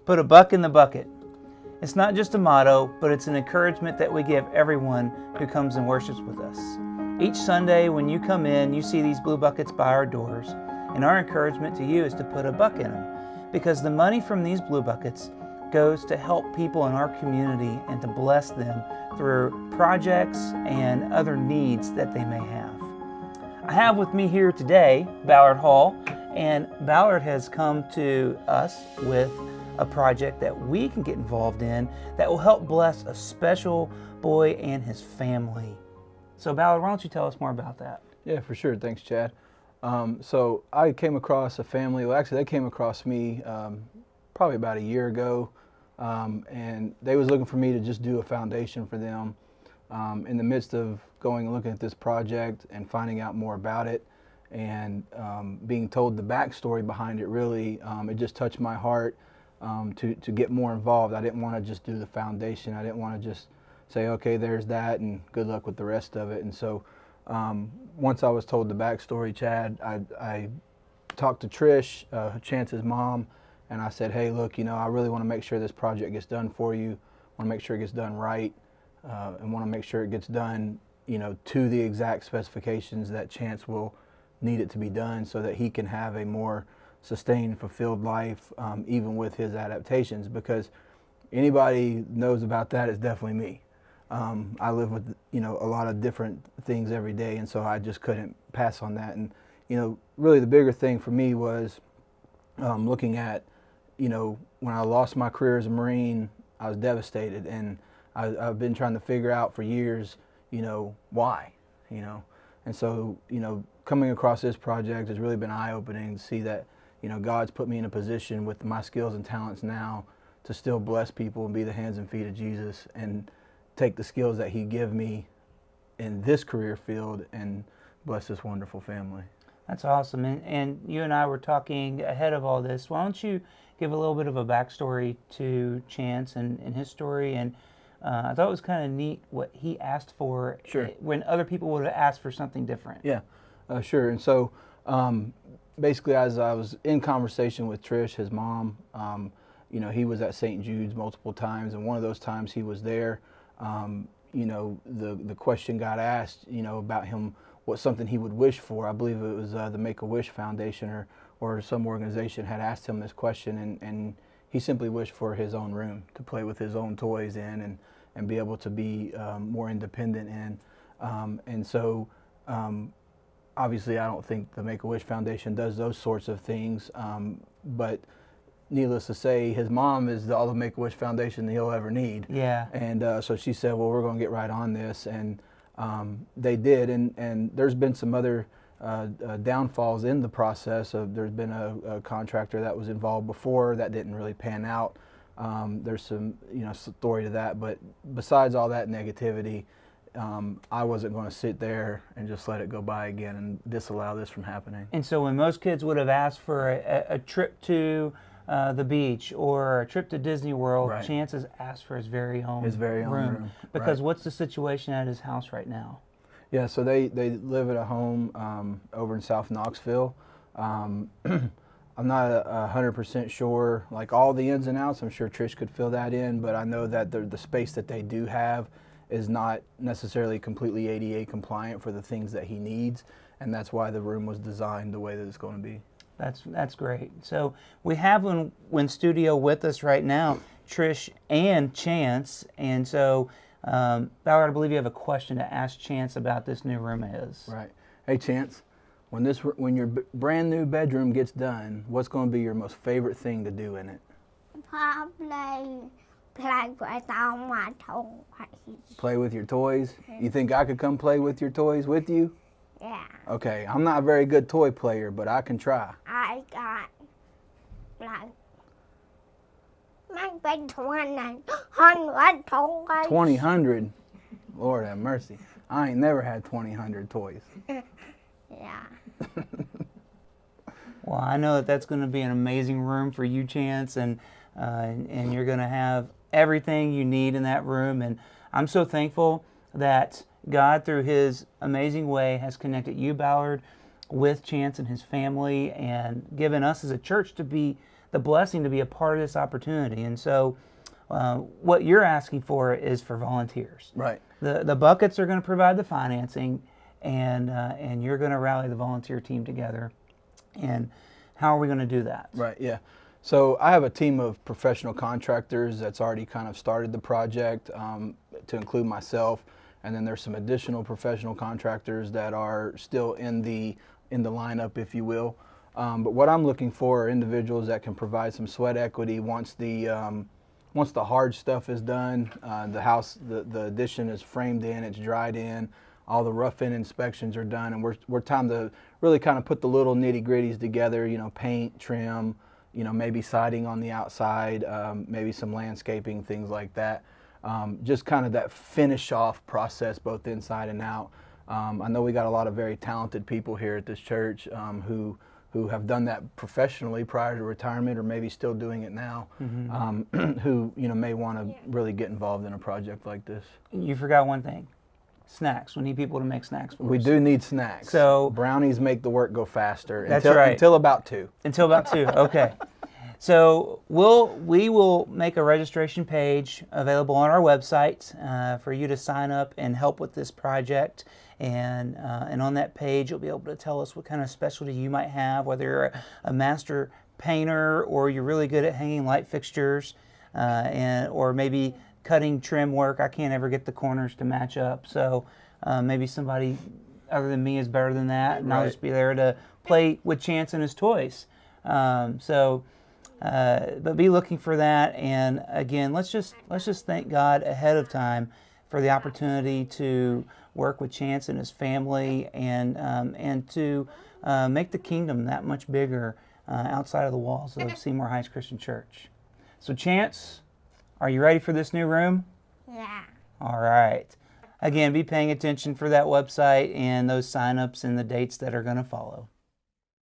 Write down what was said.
Put a buck in the bucket. It's not just a motto, but it's an encouragement that we give everyone who comes and worships with us. Each Sunday when you come in, you see these blue buckets by our doors, and our encouragement to you is to put a buck in them, because the money from these blue buckets goes to help people in our community and to bless them through projects and other needs that they may have. I have with me here today Ballard Hall, and Ballard has come to us with a project that we can get involved in that will help bless a special boy and his family. So Ballard, why don't you tell us more about that? Yeah, for sure. Thanks, Chad. So I came across a family, well actually they came across me probably about a year ago, and they was looking for me to just do a foundation for them. In the midst of going and looking at this project and finding out more about it and being told the backstory behind it, really, it just touched my heart to get more involved. I didn't want to just do the foundation. I didn't want to just say, okay, there's that and good luck with the rest of it. And so once I was told the backstory, Chad, I talked to Trish, Chance's mom, and I said, hey, look, I really want to make sure this project gets done for you. I want to make sure it gets done right, and want to make sure it gets done, to the exact specifications that Chance will need it to be done so that he can have a more sustained, fulfilled life, even with his adaptations, because anybody knows about that is definitely me. I live with, a lot of different things every day, and so I just couldn't pass on that. And, really the bigger thing for me was looking at, when I lost my career as a Marine, I was devastated, and I've been trying to figure out for years, why, And so, coming across this project has really been eye-opening to see that, God's put me in a position with my skills and talents now to still bless people and be the hands and feet of Jesus and take the skills that He give me in this career field and bless this wonderful family. That's awesome. And you and I were talking ahead of all this. Why don't you give a little bit of a backstory to Chance and his story? And I thought it was kind of neat what he asked for. Sure. When other people would have asked for something different. Yeah, sure. And so basically, as I was in conversation with Trish, his mom, he was at St. Jude's multiple times, and one of those times he was there, the question got asked, about him, what something he would wish for. I believe it was the Make-A-Wish Foundation or some organization had asked him this question, and he simply wished for his own room to play with his own toys in and be able to be more independent in. And so obviously I don't think the Make-A-Wish Foundation does those sorts of things, but needless to say, his mom is all the Make-A-Wish Foundation that he'll ever need. Yeah. And so she said, well, we're going to get right on this. And they did. And there's been some other downfalls in the process. There's been a contractor that was involved before that didn't really pan out. There's some, story to that. But besides all that negativity, I wasn't going to sit there and just let it go by again and disallow this from happening. And so when most kids would have asked for a trip to the beach or a trip to Disney World, Right. Chance has asked for his very own room. Because Right. What's the situation at his house right now? Yeah, so they live at a home over in South Knoxville. I'm not 100% sure, like all the ins and outs. I'm sure Trish could fill that in, but I know that the space that they do have is not necessarily completely ADA compliant for the things that he needs, and that's why the room was designed the way that it's going to be. That's great. So we have in studio with us right now, Trish and Chance, and so Ballard, I believe you have a question to ask Chance about this new room of his. Right. Hey, Chance, when your brand new bedroom gets done, what's going to be your most favorite thing to do in it? Probably play with all my toys. Play with your toys? You think I could come play with your toys with you? Yeah, Okay, I'm not a very good toy player, but I can try. I got like maybe 200 toys. 2,000? Lord have mercy. I ain't never had 2,000 toys. Yeah. Well, I know that that's going to be an amazing room for you, Chance, and you're going to have everything you need in that room. And I'm so thankful that God, through His amazing way, has connected you, Ballard, with Chance and his family, and given us as a church to be the blessing to be a part of this opportunity. And so what you're asking for is for volunteers. Right. The buckets are going to provide the financing, and you're going to rally the volunteer team together. And how are we going to do that? Right, yeah. So I have a team of professional contractors that's already kind of started the project, to include myself, and then there's some additional professional contractors that are still in the lineup, if you will. But what I'm looking for are individuals that can provide some sweat equity once the hard stuff is done, the house, the addition is framed in, it's dried in, all the rough-in inspections are done, and we're time to really kind of put the little nitty-gritties together, you know, paint, trim, you know, maybe siding on the outside, maybe some landscaping, things like that. Just kind of that finish-off process, both inside and out. I know we got a lot of very talented people here at this church who have done that professionally prior to retirement, or maybe still doing it now, who, you know, may want to really get involved in a project like this. You forgot one thing. Snacks. We need people to make snacks for us. We do need snacks. So brownies make the work go faster. That's until, right. Until about 2. Until about 2. Okay. So we will make a registration page available on our website for you to sign up and help with this project. And on that page, you'll be able to tell us what kind of specialty you might have, whether you're a master painter or you're really good at hanging light fixtures, or maybe cutting trim work. I can't ever get the corners to match up. So maybe somebody other than me is better than that, and I'll just be there to play with Chance and his toys. But be looking for that. And again, let's just thank God ahead of time for the opportunity to work with Chance and his family, and to make the kingdom that much bigger outside of the walls of Seymour Heights Christian Church. So Chance, are you ready for this new room? Yeah. All right. Again, be paying attention for that website and those sign-ups and the dates that are going to follow.